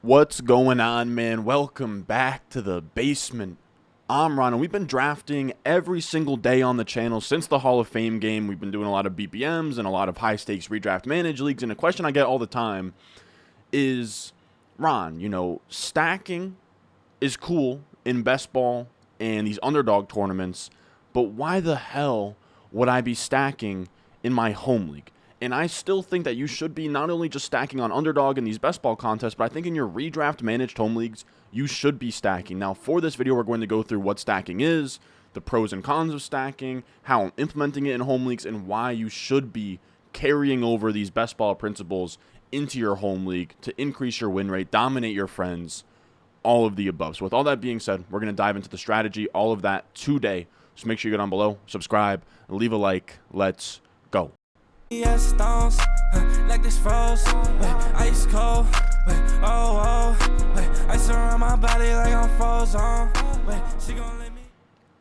What's going on, man? Welcome back to the basement. I'm Ron, and we've been drafting every single day on the channel since the Hall of Fame game. We've been doing a lot of BPMs and a lot of high-stakes redraft manage leagues, and a question I get all the time is, Ron, stacking is cool in best ball and these underdog tournaments, but why the hell would I be stacking in my home league? And I still think that you should be not only just stacking on underdog in these best ball contests, but I think in your redraft managed home leagues, you should be stacking. Now, for this video, we're going to go through what stacking is, the pros and cons of stacking, how I'm implementing it in home leagues, and why you should be carrying over these best ball principles into your home league to increase your win rate, dominate your friends, all of the above. So with all that being said, we're going to dive into the strategy, all of that today. So make sure you get on below, subscribe, and leave a like. Let's go. Yeah, stones, like this froze, ice cold, ice around my body like I'm frozen, she gon' let me.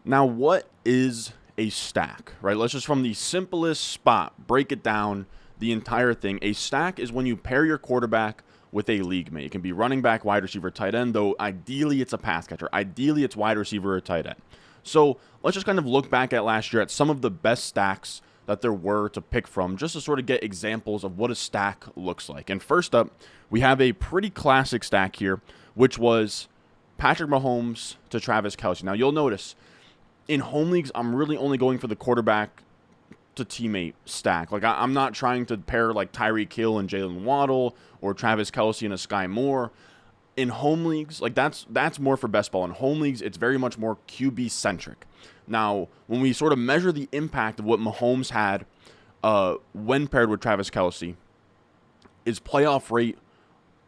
Now, what is a stack, right? Let's just from the simplest spot break it down, the entire thing. A stack is when you pair your quarterback with a league mate. It can be running back, wide receiver, tight end, though ideally it's a pass catcher. Ideally it's wide receiver or tight end. So let's just kind of look back at last year at some of the best stacks that there were to pick from, just to sort of get examples of what a stack looks like. And first up, we have a pretty classic stack here, which was Patrick Mahomes to Travis Kelce. Now, you'll notice in home leagues, I'm really only going for the quarterback to teammate stack. Like, I'm not trying to pair like Tyreek Hill and Jalen Waddle or Travis Kelce and a Sky Moore. In home leagues, like that's more for best ball. In home leagues, it's very much more QB centric. Now, when we sort of measure the impact of what Mahomes had when paired with Travis Kelce, is playoff rate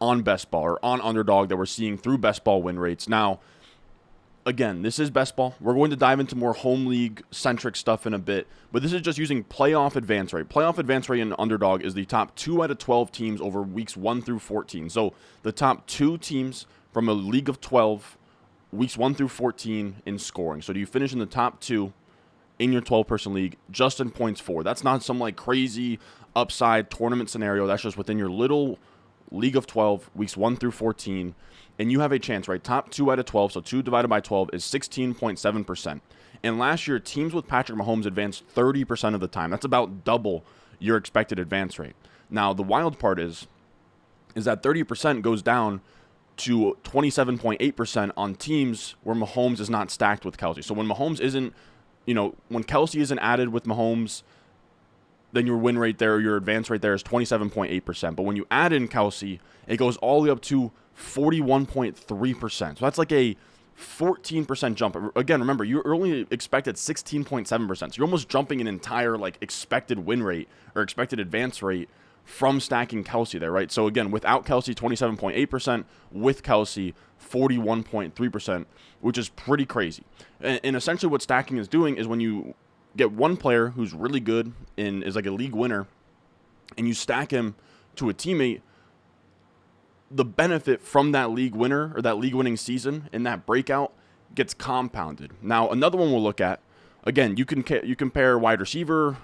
on best ball or on underdog that we're seeing through best ball win rates. Now, again, this is best ball. We're going to dive into more home league centric stuff in a bit, but this is just using playoff advance rate. Playoff advance rate in underdog is the top 2 out of 12 teams over weeks 1 through 14. So the top 2 teams from a league of 12, weeks 1 through 14 in scoring. So do you finish in the top 2 in your 12-person league just in points for? That's not some like crazy upside tournament scenario. That's just within your little league of 12, weeks 1 through 14. And you have a chance, right? Top 2 out of 12, so 2 divided by 12 is 16.7%. And last year, teams with Patrick Mahomes advanced 30% of the time. That's about double your expected advance rate. Now, the wild part is that 30% goes down to 27.8% on teams where Mahomes is not stacked with Kelce. So when Mahomes isn't, when Kelce isn't added with Mahomes, then your win rate there, your advance rate there is 27.8%. But when you add in Kelce, it goes all the way up to 41.3%. So that's like a 14% jump. Again, remember, you only expected 16.7%. So you're almost jumping an entire like expected win rate or expected advance rate from stacking Kelce there, right? So again, without Kelce, 27.8%. With Kelce, 41.3%, which is pretty crazy. And essentially what stacking is doing is when you get one player who's really good and is like a league winner, and you stack him to a teammate, the benefit from that league winner or that league winning season and that breakout gets compounded. Now, another one we'll look at, again, you can pair wide receiver,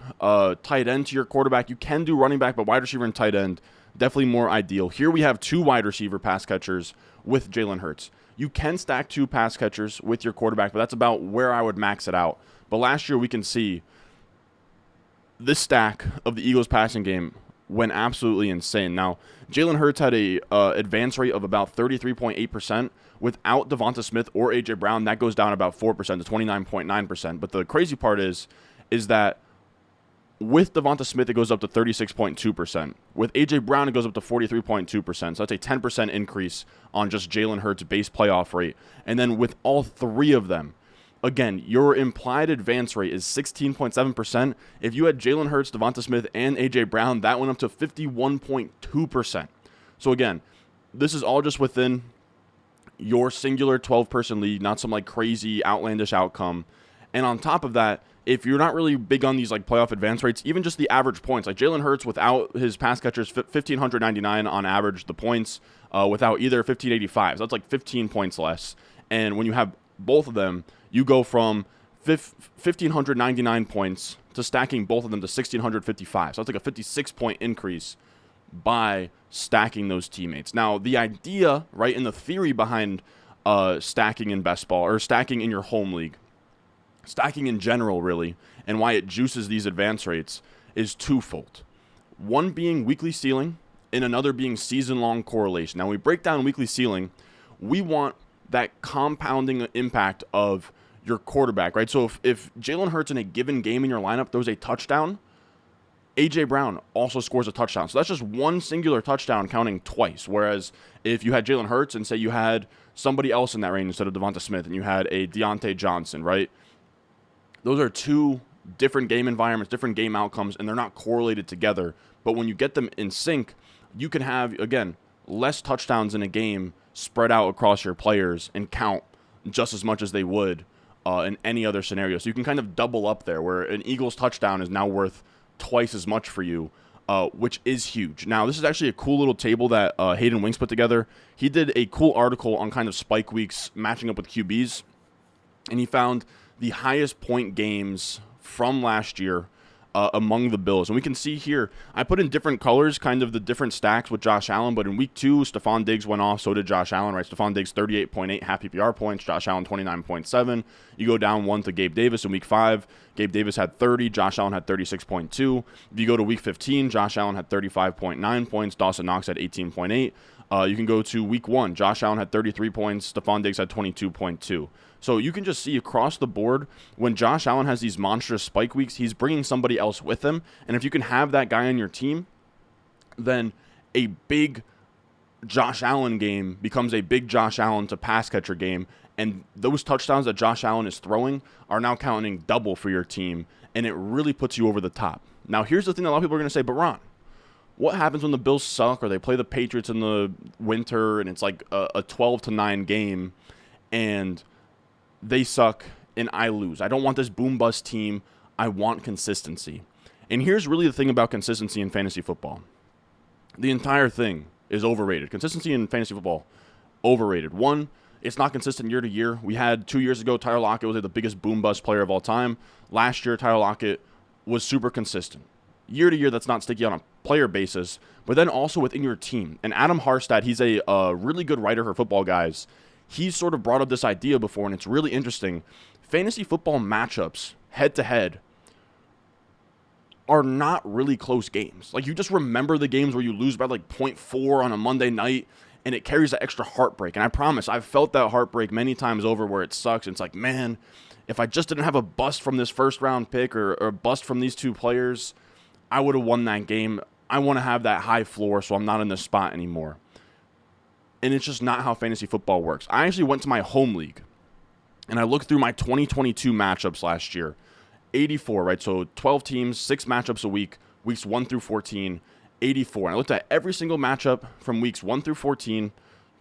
tight end to your quarterback. You can do running back, but wide receiver and tight end, definitely more ideal. Here we have 2 wide receiver pass catchers with Jalen Hurts. You can stack 2 pass catchers with your quarterback, but that's about where I would max it out. But last year we can see this stack of the Eagles passing game went absolutely insane. Now, Jalen Hurts had a advance rate of about 33.8%. Without Devonta Smith or A.J. Brown, that goes down about 4% to 29.9%. But the crazy part is that with Devonta Smith, it goes up to 36.2%. With A.J. Brown, it goes up to 43.2%. So that's a 10% increase on just Jalen Hurts' base playoff rate. And then with all 3 of them, again, your implied advance rate is 16.7%. If you had Jalen Hurts, Devonta Smith, and A.J. Brown, that went up to 51.2%. So again, this is all just within your singular 12-person league, not some like crazy outlandish outcome. And on top of that, if you're not really big on these like playoff advance rates, even just the average points, like Jalen Hurts without his pass catchers, 1,599 on average, the points, without either 1,585. So that's like 15 points less. And when you have both of them, you go from 1,599 points to stacking both of them to 1,655. So that's like a 56-point increase by stacking those teammates. Now, the idea, right, and the theory behind stacking in best ball, or stacking in your home league, stacking in general, really, and why it juices these advance rates is twofold. One being weekly ceiling, and another being season-long correlation. Now, when we break down weekly ceiling, we want that compounding impact of your quarterback, right? So if Jalen Hurts in a given game in your lineup throws a touchdown, A.J. Brown also scores a touchdown. So that's just one singular touchdown counting twice. Whereas if you had Jalen Hurts and say you had somebody else in that range instead of Devonta Smith and you had a Deontay Johnson, right? Those are two different game environments, different game outcomes, and they're not correlated together. But when you get them in sync, you can have, again, less touchdowns in a game spread out across your players and count just as much as they would in any other scenario. So you can kind of double up there, where an Eagles touchdown is now worth twice as much for you, which is huge. Now, this is actually a cool little table that Hayden Winks put together. He did a cool article on kind of spike weeks matching up with QBs, and he found the highest point games from last year among the Bills. And we can see here, I put in different colors, kind of the different stacks with Josh Allen, but in week 2, Stephon Diggs went off, so did Josh Allen, right? Stephon Diggs, 38.8 half PPR points, Josh Allen, 29.7. You go down 1 to Gabe Davis in week 5. Gabe Davis had 30, Josh Allen had 36.2. If you go to week 15, Josh Allen had 35.9 points, Dawson Knox had 18.8. You can go to week 1, Josh Allen had 33 points, Stephon Diggs had 22.2. So you can just see across the board, when Josh Allen has these monstrous spike weeks, he's bringing somebody else with him. And if you can have that guy on your team, then a big Josh Allen game becomes a big Josh Allen to pass catcher game. And those touchdowns that Josh Allen is throwing are now counting double for your team. And it really puts you over the top. Now, here's the thing that a lot of people are going to say, but Ron, what happens when the Bills suck or they play the Patriots in the winter and it's like a 12-9 game and they suck and I lose? I don't want this boom-bust team. I want consistency. And here's really the thing about consistency in fantasy football. The entire thing is overrated. Consistency in fantasy football, overrated. One, it's not consistent year to year. We had 2 years ago, Tyler Lockett was the biggest boom-bust player of all time. Last year, Tyler Lockett was super consistent. Year to year, that's not sticky on a player basis, but then also within your team. And Adam Harstad, he's a really good writer for Football Guys. He's sort of brought up this idea before, and it's really interesting. Fantasy football matchups, head-to-head, are not really close games. Like, you just remember the games where you lose by like 0.4 on a Monday night, and it carries that extra heartbreak. And I promise, I've felt that heartbreak many times over where it sucks. And it's like, man, if I just didn't have a bust from this first-round pick or a bust from these two players, I would have won that game. I want to have that high floor so I'm not in this spot anymore. And it's just not how fantasy football works. I actually went to my home league, and I looked through my 2022 matchups last year. 84, right? So 12 teams, 6 matchups a week, weeks 1 through 14, 84. And I looked at every single matchup from weeks 1 through 14,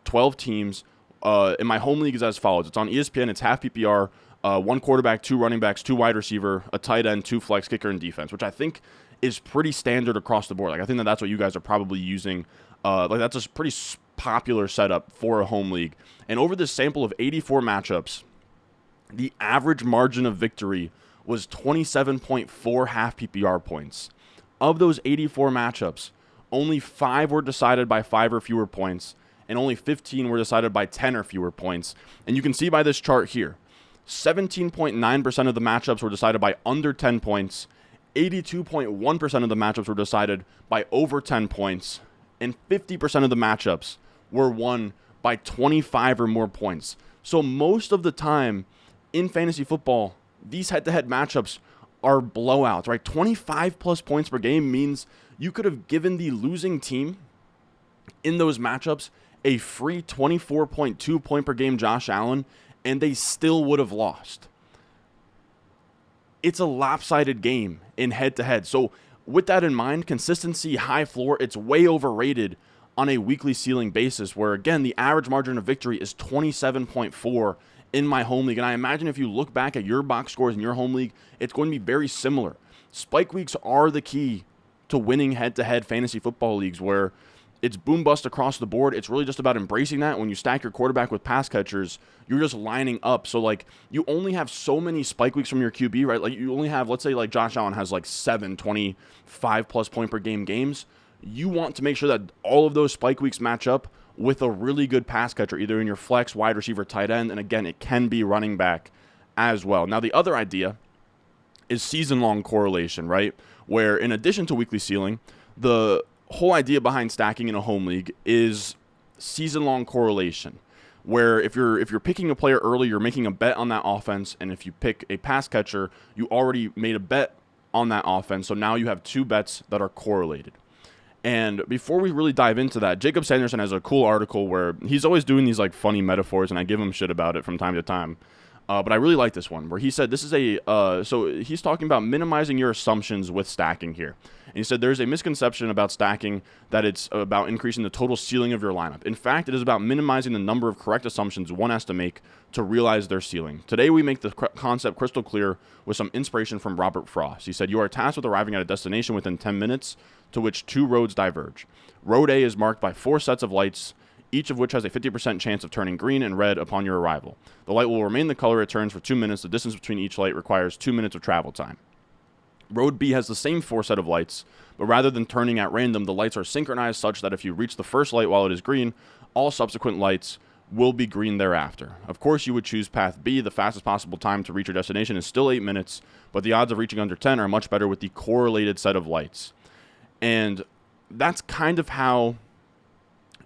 12 teams. And my home league is as follows. It's on ESPN. It's half PPR, 1 quarterback, 2 running backs, 2 wide receiver, a tight end, 2 flex, kicker, and defense, which I think is pretty standard across the board. Like, I think that's what you guys are probably using. Like, that's a pretty popular setup for a home league. And over this sample of 84 matchups, the average margin of victory was 27.4 half PPR points. Of those 84 matchups, only 5 were decided by 5 or fewer points, and only 15 were decided by 10 or fewer points. And you can see by this chart here, 17.9% of the matchups were decided by under 10 points, 82.1% of the matchups were decided by over 10 points, and 50% of the matchups were won by 25 or more points. So most of the time in fantasy football, these head-to-head matchups are blowouts, right? 25 plus points per game means you could have given the losing team in those matchups a free 24.2 point per game Josh Allen, and they still would have lost. It's a lopsided game in head-to-head. So with that in mind, consistency, high floor, it's way overrated on a weekly ceiling basis where, again, the average margin of victory is 27.4 in my home league. And I imagine if you look back at your box scores in your home league, it's going to be very similar. Spike weeks are the key to winning head-to-head fantasy football leagues where it's boom-bust across the board. It's really just about embracing that. When you stack your quarterback with pass catchers, you're just lining up. So, like, you only have so many spike weeks from your QB, right? Like, you only have, let's say, like, Josh Allen has, like, 7 25-plus point-per-game games. you want to make sure that all of those spike weeks match up with a really good pass catcher, either in your flex, wide receiver, tight end, and again, it can be running back as well. Now, the other idea is season-long correlation, right? Where in addition to weekly ceiling, the whole idea behind stacking in a home league is season-long correlation, where if you're picking a player early, you're making a bet on that offense, and if you pick a pass catcher, you already made a bet on that offense, so now you have two bets that are correlated. And before we really dive into that, Jacob Sanderson has a cool article where he's always doing these like funny metaphors, and I give him shit about it from time to time. But I really like this one where he said this is so he's talking about minimizing your assumptions with stacking here. And he said there's a misconception about stacking that it's about increasing the total ceiling of your lineup. In fact, it is about minimizing the number of correct assumptions one has to make to realize their ceiling. Today, we make the concept crystal clear with some inspiration from Robert Frost. He said, you are tasked with arriving at a destination within 10 minutes to which two roads diverge. Road A is marked by 4 sets of lights, each of which has a 50% chance of turning green and red upon your arrival. The light will remain the color it turns for 2 minutes. The distance between each light requires 2 minutes of travel time. Road B has the same 4 set of lights, but rather than turning at random, the lights are synchronized such that if you reach the first light while it is green, all subsequent lights will be green thereafter. Of course, you would choose path B. The fastest possible time to reach your destination is still 8 minutes, but the odds of reaching under 10 are much better with the correlated set of lights. And that's kind of how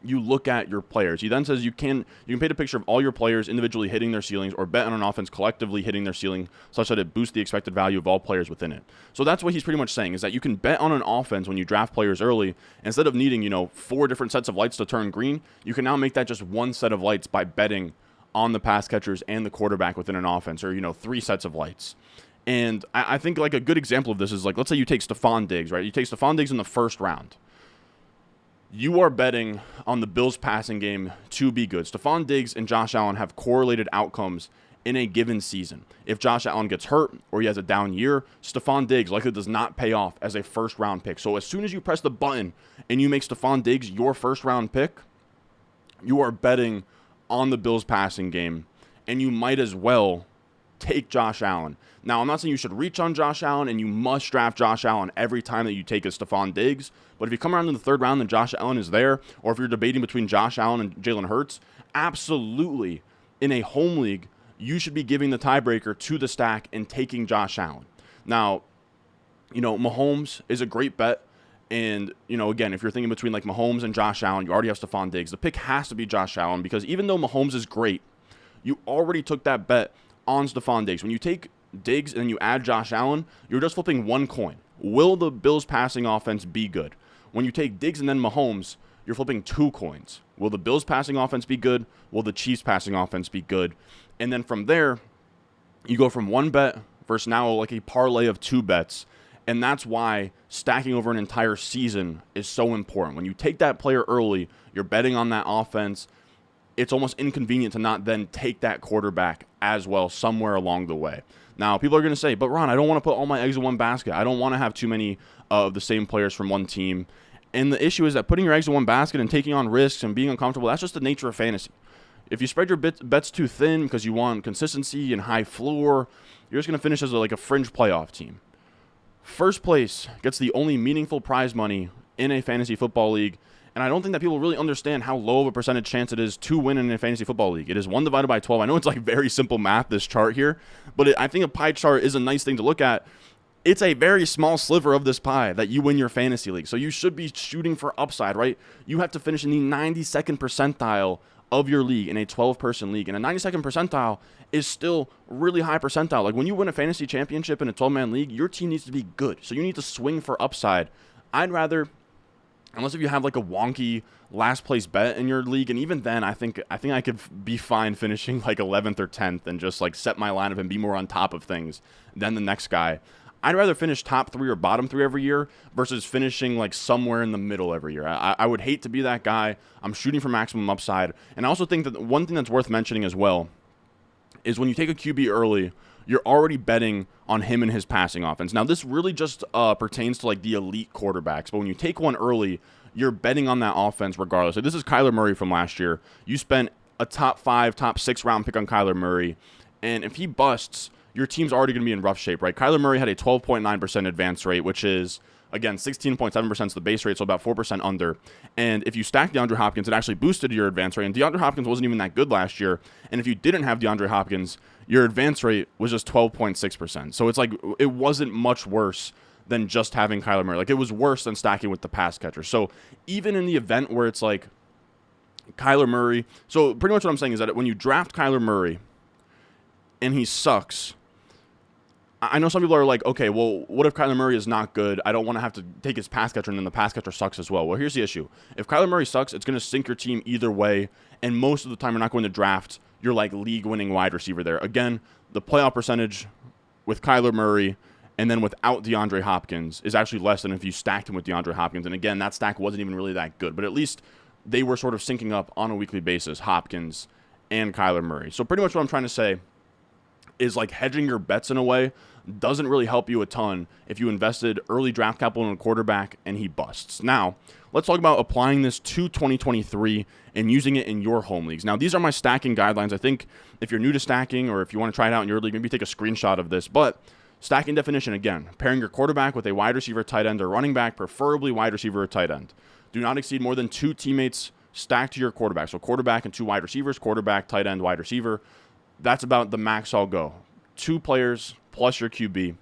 you look at your players. He then says you can paint a picture of all your players individually hitting their ceilings or bet on an offense collectively hitting their ceiling such that it boosts the expected value of all players within it. So that's what he's pretty much saying, is that you can bet on an offense when you draft players early. Instead of needing, 4 different sets of lights to turn green, you can now make that just 1 set of lights by betting on the pass catchers and the quarterback within an offense, or 3 sets of lights. And I think like a good example of this is like, let's say you take Stephon Diggs, right? You take Stephon Diggs in the first round. You are betting on the Bills passing game to be good. Stephon Diggs and Josh Allen have correlated outcomes in a given season. If Josh Allen gets hurt or he has a down year, Stephon Diggs likely does not pay off as a first-round pick. So as soon as you press the button and you make Stephon Diggs your first-round pick, you are betting on the Bills passing game, and you might as well take Josh Allen. Now, I'm not saying you should reach on Josh Allen and you must draft Josh Allen every time that you take a Stephon Diggs, but if you come around in the 3rd round and Josh Allen is there, or if you're debating between Josh Allen and Jalen Hurts, absolutely, in a home league, you should be giving the tiebreaker to the stack and taking Josh Allen. Now, Mahomes is a great bet, and, again, if you're thinking between like Mahomes and Josh Allen, you already have Stephon Diggs. The pick has to be Josh Allen because even though Mahomes is great, you already took that bet on Stephon Diggs. When you take Diggs and you add Josh Allen, you're just flipping one coin. Will the Bills passing offense be good? When you take Diggs and then Mahomes, you're flipping 2 coins. Will the Bills passing offense be good? Will the Chiefs passing offense be good? And then from there, you go from 1 bet versus now like a parlay of 2 bets. And that's why stacking over an entire season is so important. When you take that player early, you're betting on that offense. It's almost inconvenient to not then take that quarterback as well somewhere along the way. Now, people are going to say, but Ron, I don't want to put all my eggs in one basket. I don't want to have too many of the same players from one team. And the issue is that putting your eggs in one basket and taking on risks and being uncomfortable, that's just the nature of fantasy. If you spread your bets too thin because you want consistency and high floor, you're just going to finish as like a fringe playoff team. First place gets the only meaningful prize money in a fantasy football league. And I don't think that people really understand how low of a percentage chance it is to win in a fantasy football league. It is 1 divided by 12. I know it's like very simple math, this chart here, but I think a pie chart is a nice thing to look at. It's a very small sliver of this pie that you win your fantasy league. So you should be shooting for upside, right? You have to finish in the 92nd percentile of your league in a 12-person league. And a 92nd percentile is still really high percentile. Like when you win a fantasy championship in a 12-man league, your team needs to be good. So you need to swing for upside. I'd rather, unless if you have like a wonky last place bet in your league, and even then I think I could be fine finishing like 11th or 10th and just like set my lineup and be more on top of things than the next guy. I'd rather finish top 3 or bottom 3 every year versus finishing like somewhere in the middle every year. I would hate to be that guy. I'm shooting for maximum upside. And I also think that one thing that's worth mentioning as well is when you take a QB early, you're already betting on him and his passing offense. Now, this really just pertains to like the elite quarterbacks. But when you take one early, you're betting on that offense regardless. So this is Kyler Murray from last year. You spent a top 5, top 6 round pick on Kyler Murray. And if he busts, your team's already going to be in rough shape, right? Kyler Murray had a 12.9% advance rate, which is, again, 16.7% is the base rate, so about 4% under. And if you stack DeAndre Hopkins, it actually boosted your advance rate. And DeAndre Hopkins wasn't even that good last year. And if you didn't have DeAndre Hopkins, your advance rate was just 12.6%. So it's like it wasn't much worse than just having Kyler Murray. Like, it was worse than stacking with the pass catcher. So even in the event where it's like Kyler Murray, so pretty much what I'm saying is that when you draft Kyler Murray and he sucks, I know some people are like, okay, well, what if Kyler Murray is not good? I don't want to have to take his pass catcher, and then the pass catcher sucks as well. Well, here's the issue. If Kyler Murray sucks, it's going to sink your team either way, and most of the time you're not going to draft your, like, league-winning wide receiver there. Again, the playoff percentage with Kyler Murray and then without DeAndre Hopkins is actually less than if you stacked him with DeAndre Hopkins. And again, that stack wasn't even really that good, but at least they were sort of syncing up on a weekly basis, Hopkins and Kyler Murray. So pretty much what I'm trying to say is, like, hedging your bets in a way doesn't really help you a ton if you invested early draft capital in a quarterback and he busts. Now, let's talk about applying this to 2023 and using it in your home leagues. Now, these are my stacking guidelines. I think if you're new to stacking or if you want to try it out in your league, maybe take a screenshot of this. But stacking definition, again, pairing your quarterback with a wide receiver, tight end, or running back, preferably wide receiver or tight end. Do not exceed more than 2 teammates stacked to your quarterback. So quarterback and 2 wide receivers, quarterback, tight end, wide receiver. That's about the max I'll go. 2 players plus your QB.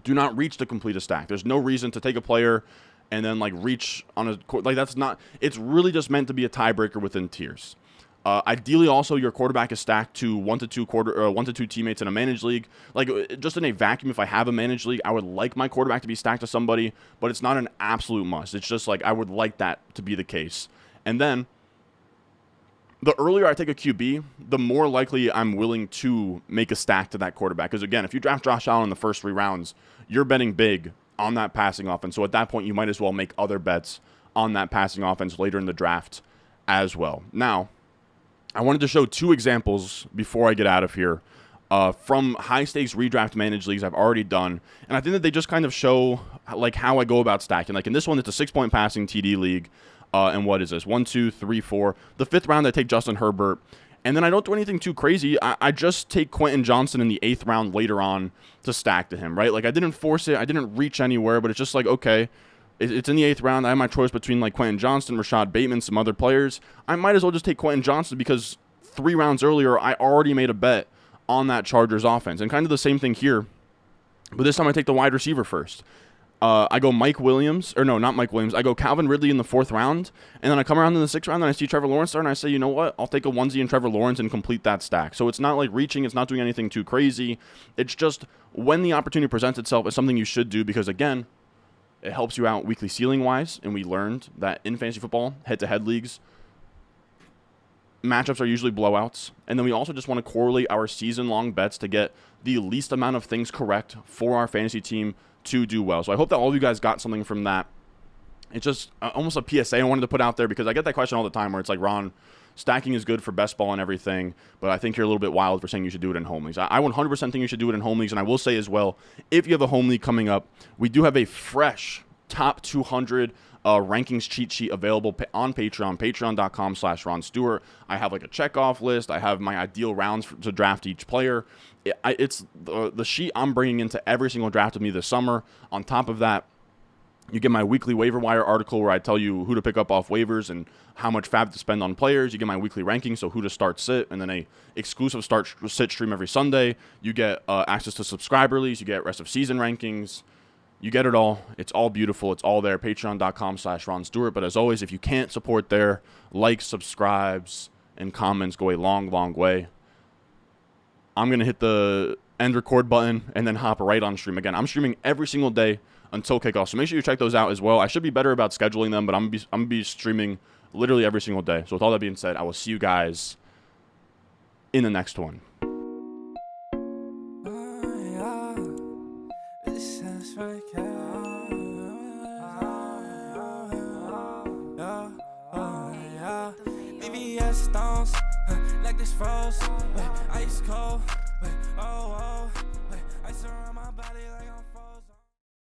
Do not reach to complete a stack. There's no reason to take a player and then, like, reach on a, like, that's not, it's really just meant to be a tiebreaker within tiers. Ideally, also, your quarterback is stacked to 1 to 2 teammates in a managed league. Like, just in a vacuum, if I have a managed league, I would like my quarterback to be stacked to somebody, but it's not an absolute must. It's just like I would like that to be the case. And then the earlier I take a QB, the more likely I'm willing to make a stack to that quarterback. Because, again, if you draft Josh Allen in the first 3 rounds, you're betting big on that passing offense. So at that point, you might as well make other bets on that passing offense later in the draft as well. Now, I wanted to show 2 examples before I get out of here from high-stakes redraft managed leagues I've already done. And I think that they just kind of show, like, how I go about stacking. Like, in this one, it's a 6-point passing TD league. And what is this? 1, 2, 3, 4. The 5th round, I take Justin Herbert. And then I don't do anything too crazy. I just take Quentin Johnson in the 8th round later on to stack to him, right? Like, I didn't force it. I didn't reach anywhere. But it's just like, okay, it's in the 8th round. I have my choice between, like, Quentin Johnson, Rashad Bateman, some other players. I might as well just take Quentin Johnson because 3 rounds earlier, I already made a bet on that Chargers offense. And kind of the same thing here. But this time I take the wide receiver first. I go Mike Williams, or no, not Mike Williams. I go Calvin Ridley in the 4th round, and then I come around in the 6th round, and I see Trevor Lawrence there, and I say, you know what? I'll take a onesie and Trevor Lawrence and complete that stack. So it's not like reaching. It's not doing anything too crazy. It's just when the opportunity presents itself, it's something you should do because, again, it helps you out weekly ceiling-wise, and we learned that in fantasy football, head-to-head leagues, matchups are usually blowouts. And then we also just want to correlate our season-long bets to get the least amount of things correct for our fantasy team to do well. So I hope that all of you guys got something from that. It's just almost a PSA I wanted to put out there because I get that question all the time where it's like, Ron, stacking is good for best ball and everything, but I think you're a little bit wild for saying you should do it in home leagues. I 100% think you should do it in home leagues, and I will say as well, if you have a home league coming up, we do have a fresh top 200 rankings cheat sheet available on Patreon, patreon.com/Ron Stewart. I have like a checkoff list. I have my ideal rounds to draft each player. It's the sheet I'm bringing into every single draft with me this summer. On top of that, you get my weekly waiver wire article where I tell you who to pick up off waivers and how much fab to spend on players. You get my weekly ranking, so who to start sit, and then a exclusive start sit stream every Sunday. You get access to subscriber leagues. You get rest of season rankings. You get it all. It's all beautiful. It's all there. Patreon.com/Ron Stewart. But as always, if you can't support there, likes, subscribes, and comments go a long, long way. I'm going to hit the end record button and then hop right on stream. Again, I'm streaming every single day until kickoff. So make sure you check those out as well. I should be better about scheduling them, but I'm going to be streaming literally every single day. So with all that being said, I will see you guys in the next one. Stones, like this froze, ice cold, oh, ice around my body like I'm